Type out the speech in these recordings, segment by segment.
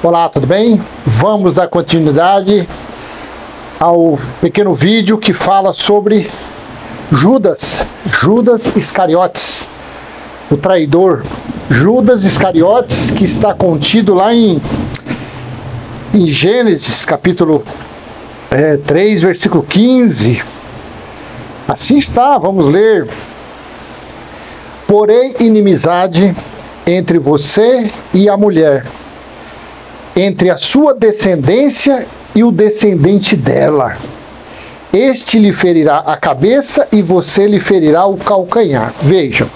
Olá, tudo bem? Vamos dar continuidade ao pequeno vídeo que fala sobre Judas Iscariotes, o traidor. Judas Iscariotes, que está contido lá em Gênesis, capítulo 3, versículo 15. Assim está, vamos ler. Porém, inimizade entre você e a mulher, entre a sua descendência e o descendente dela. Este lhe ferirá a cabeça e você lhe ferirá o calcanhar. Vejam,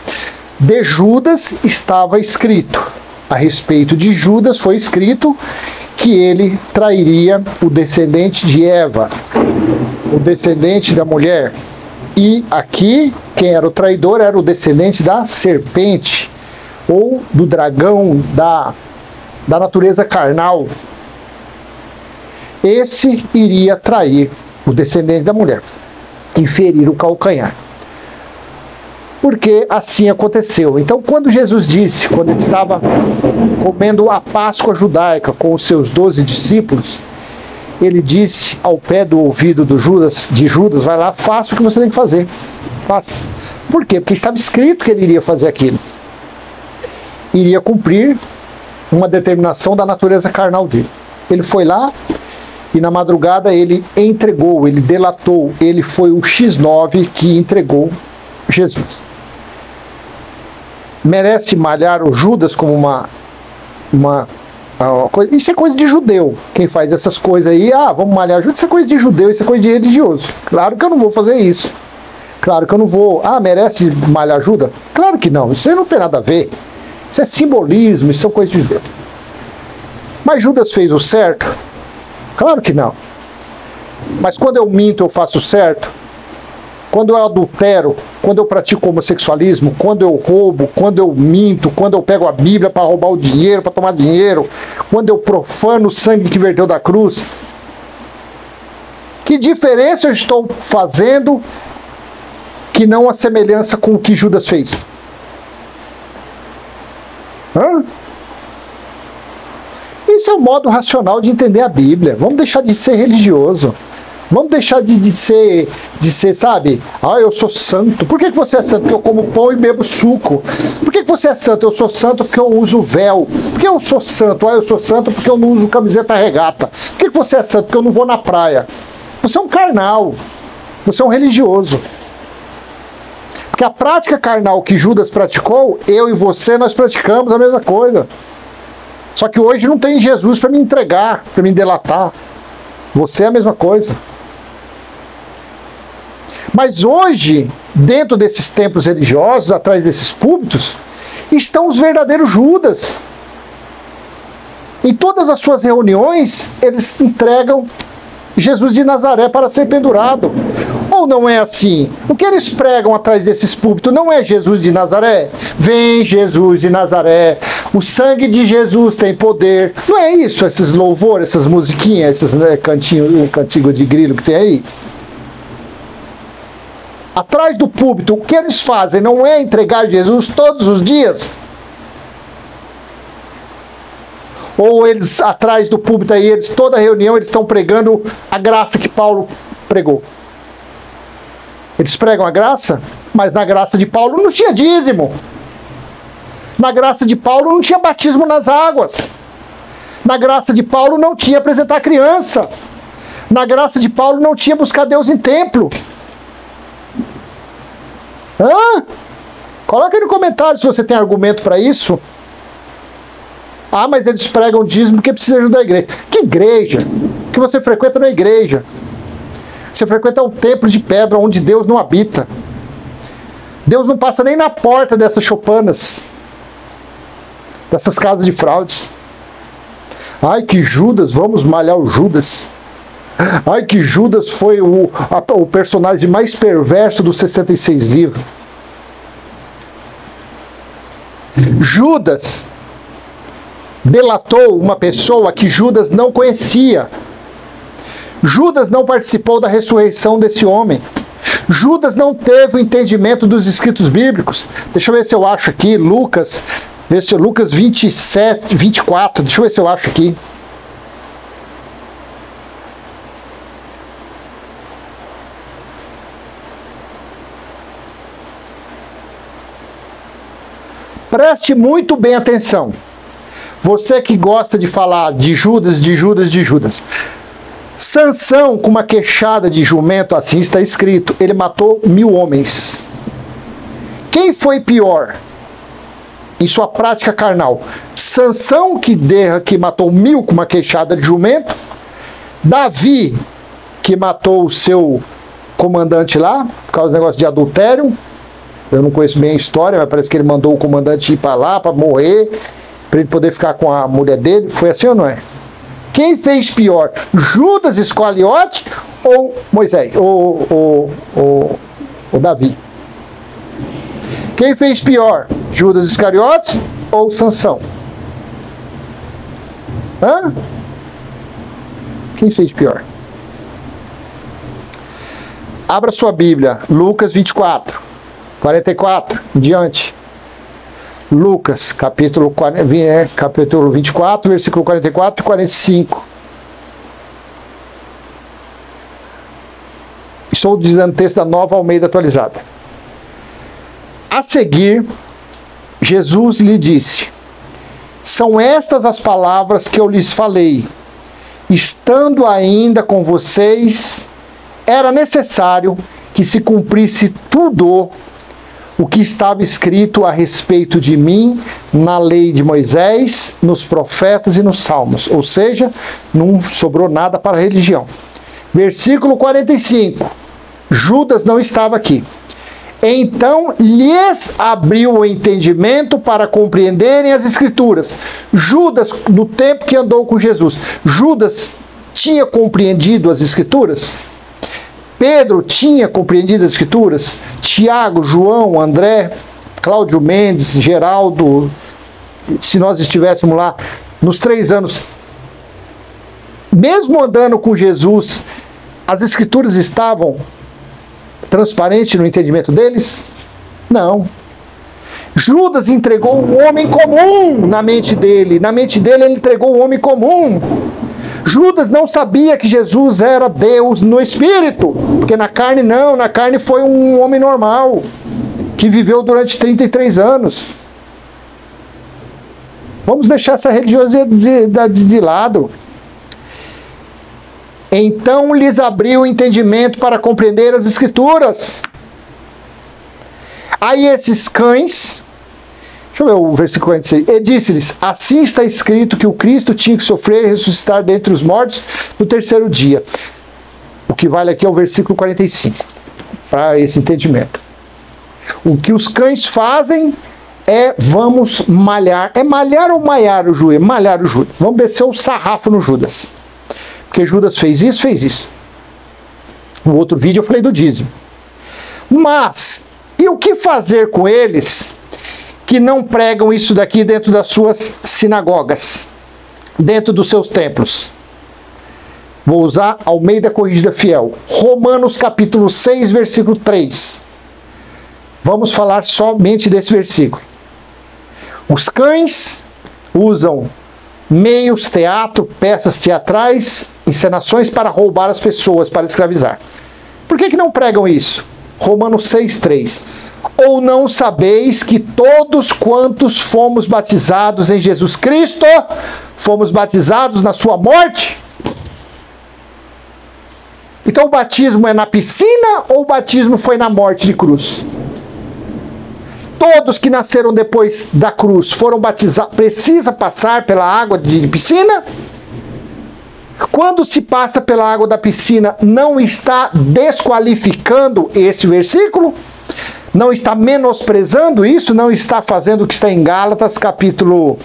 de Judas estava escrito, a respeito de Judas foi escrito que ele trairia o descendente de Eva, o descendente da mulher. E aqui, quem era o traidor era o descendente da serpente, ou do dragão, da natureza carnal. Esse iria trair o descendente da mulher e ferir o calcanhar. Porque assim aconteceu. Então, quando Jesus disse, quando ele estava comendo a Páscoa judaica com os seus 12 discípulos, ele disse ao pé do ouvido de Judas, vai lá, faça o que você tem que fazer. Faça. Por quê? Porque estava escrito que ele iria fazer aquilo. Iria cumprir uma determinação da natureza carnal dele. Ele foi lá e na madrugada ele entregou, ele delatou, ele foi o X9 que entregou Jesus. Merece malhar o Judas como uma coisa? Isso é coisa de judeu. Quem faz essas coisas aí, vamos malhar Judas, isso é coisa de judeu, isso é coisa de religioso. Claro que eu não vou fazer isso. Claro que eu não vou. Merece malhar Judas? Claro que não, isso aí não tem nada a ver. Isso é simbolismo, isso são coisas de judeu. Mas Judas fez o certo? Claro que não. Mas quando eu minto, eu faço o certo? Quando eu adultero, quando eu pratico homossexualismo, quando eu roubo, quando eu minto, quando eu pego a Bíblia para roubar o dinheiro, para tomar dinheiro, quando eu profano o sangue que verteu da cruz, que diferença eu estou fazendo que não a semelhança com o que Judas fez? Isso é o modo racional de entender a Bíblia. Vamos deixar de ser religioso. Vamos deixar de ser, sabe? Eu sou santo. Por que você é santo? Porque eu como pão e bebo suco. Por que você é santo? Eu sou santo porque eu uso véu. Por que eu sou santo? Eu sou santo porque eu não uso camiseta regata. Por que você é santo? Porque eu não vou na praia. Você é um carnal. Você é um religioso. Porque a prática carnal que Judas praticou, eu e você, nós praticamos a mesma coisa. Só que hoje não tem Jesus para me entregar, para me delatar. Você é a mesma coisa. Mas hoje, dentro desses templos religiosos, atrás desses púlpitos, estão os verdadeiros Judas. Em todas as suas reuniões, eles entregam Jesus de Nazaré para ser pendurado. Ou não é assim? O que eles pregam atrás desses púlpitos não é Jesus de Nazaré? Vem Jesus de Nazaré, o sangue de Jesus tem poder. Não é isso, esses louvores, essas musiquinhas, esses cantigos de grilo que tem aí? Atrás do púlpito, o que eles fazem não é entregar Jesus todos os dias? Ou eles, atrás do púlpito aí, toda reunião, eles estão pregando a graça que Paulo pregou. Eles pregam a graça, mas na graça de Paulo não tinha dízimo. Na graça de Paulo não tinha batismo nas águas. Na graça de Paulo não tinha apresentar criança. Na graça de Paulo não tinha buscar Deus em templo. Coloca aí no comentário se você tem argumento para isso. Mas eles pregam dízimo porque precisa ajudar a igreja. Que igreja? O que você frequenta não é igreja. Você frequenta um templo de pedra onde Deus não habita. Deus não passa nem na porta dessas choupanas, dessas casas de fraudes. Que Judas, vamos malhar o Judas. Que Judas foi o personagem mais perverso dos 66 livros. Judas delatou uma pessoa que Judas não conhecia. Judas não participou da ressurreição desse homem. Judas não teve o entendimento dos escritos bíblicos. Deixa eu ver se eu acho aqui, Lucas 27, 24, deixa eu ver se eu acho aqui. Preste muito bem atenção. Você que gosta de falar de Judas, de Judas, de Judas. Sansão, com uma queixada de jumento, assim está escrito, ele matou 1000 homens. Quem foi pior em sua prática carnal? Sansão, que matou 1000 com uma queixada de jumento? Davi, que matou o seu comandante lá, por causa do negócio de adultério? Eu não conheço bem a história, mas parece que ele mandou o comandante ir para lá, para morrer, para ele poder ficar com a mulher dele. Foi assim ou não é? Quem fez pior? Judas Iscariote ou Moisés? Ou Davi? Quem fez pior? Judas Iscariote ou Sansão? Hã? Quem fez pior? Abra sua Bíblia, Lucas 24, 44, em diante. Lucas, capítulo 24, versículo 44 e 45. Estou dizendo texto da Nova Almeida atualizada. A seguir, Jesus lhe disse: são estas as palavras que eu lhes falei. Estando ainda com vocês, era necessário que se cumprisse tudo o que estava escrito a respeito de mim na lei de Moisés, nos profetas e nos salmos. Ou seja, não sobrou nada para a religião. Versículo 45. Judas não estava aqui. Então lhes abriu o entendimento para compreenderem as Escrituras. Judas, no tempo que andou com Jesus, Judas tinha compreendido as Escrituras? Pedro tinha compreendido as Escrituras? Tiago, João, André, Cláudio Mendes, Geraldo, se nós estivéssemos lá nos 3 anos, mesmo andando com Jesus, as Escrituras estavam transparentes no entendimento deles? Não. Judas entregou um homem comum na mente dele. Na mente dele ele entregou um homem comum. Judas não sabia que Jesus era Deus no Espírito, porque na carne não, na carne foi um homem normal, que viveu durante 33 anos. Vamos deixar essa religiosidade de lado. Então lhes abriu o entendimento para compreender as Escrituras. Aí esses cães, deixa eu ver o versículo 46, e disse-lhes: assim está escrito que o Cristo tinha que sofrer e ressuscitar dentre os mortos no 3º dia. O que vale aqui é o versículo 45, para esse entendimento. O que os cães fazem é: vamos malhar. É malhar ou maiar o Judas? Malhar o Judas. Vamos descer o sarrafo no Judas. Porque Judas fez isso, fez isso. No outro vídeo eu falei do dízimo. Mas, e o que fazer com eles que não pregam isso daqui dentro das suas sinagogas, dentro dos seus templos? Vou usar Almeida Corrigida Fiel. Romanos capítulo 6, versículo 3. Vamos falar somente desse versículo. Os cães usam meios, teatro, peças teatrais, encenações para roubar as pessoas, para escravizar. Por que não pregam isso? Romanos 6,3. Ou não sabeis que todos quantos fomos batizados em Jesus Cristo, fomos batizados na sua morte? Então o batismo é na piscina ou o batismo foi na morte de cruz? Todos que nasceram depois da cruz foram batizados, precisa passar pela água de piscina? Quando se passa pela água da piscina, não está desqualificando esse versículo? Não está menosprezando isso? Não está fazendo o que está em Gálatas, capítulo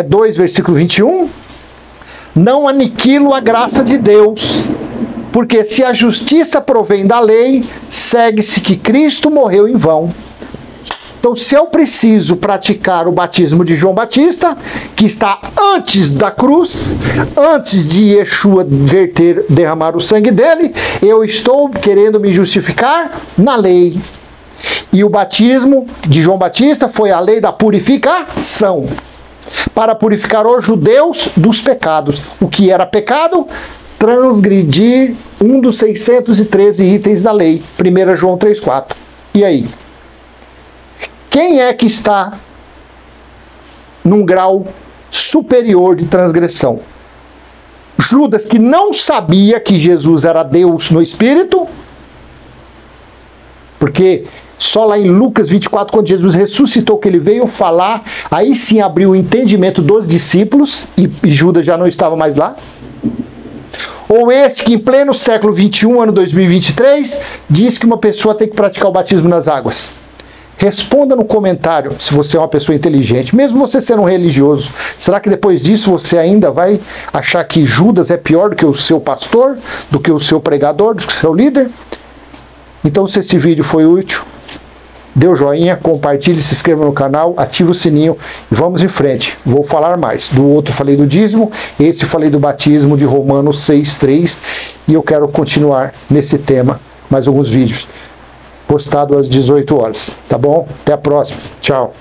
2, versículo 21? Não aniquilo a graça de Deus, porque se a justiça provém da lei, segue-se que Cristo morreu em vão. Então, se eu preciso praticar o batismo de João Batista, que está antes da cruz, antes de Yeshua derramar o sangue dele, eu estou querendo me justificar na lei. E o batismo de João Batista foi a lei da purificação, para purificar os judeus dos pecados. O que era pecado? Transgredir um dos 613 itens da lei. 1 João 3,4. E aí? Quem é que está num grau superior de transgressão. Judas, que não sabia que Jesus era Deus no Espírito, porque só lá em Lucas 24, quando Jesus ressuscitou, que ele veio falar, aí sim abriu o entendimento dos discípulos, e Judas já não estava mais lá. Ou esse que em pleno século 21, ano 2023, diz que uma pessoa tem que praticar o batismo nas águas. Responda no comentário, se você é uma pessoa inteligente, mesmo você sendo um religioso. Será que depois disso você ainda vai achar que Judas é pior do que o seu pastor, do que o seu pregador, do que o seu líder? Então, se esse vídeo foi útil, dê o joinha, compartilhe, se inscreva no canal, ative o sininho e vamos em frente. Vou falar mais. Do outro falei do dízimo, esse falei do batismo de Romanos 6:3 e eu quero continuar nesse tema, mais alguns vídeos, postado às 18 horas, tá bom? Até a próxima. Tchau.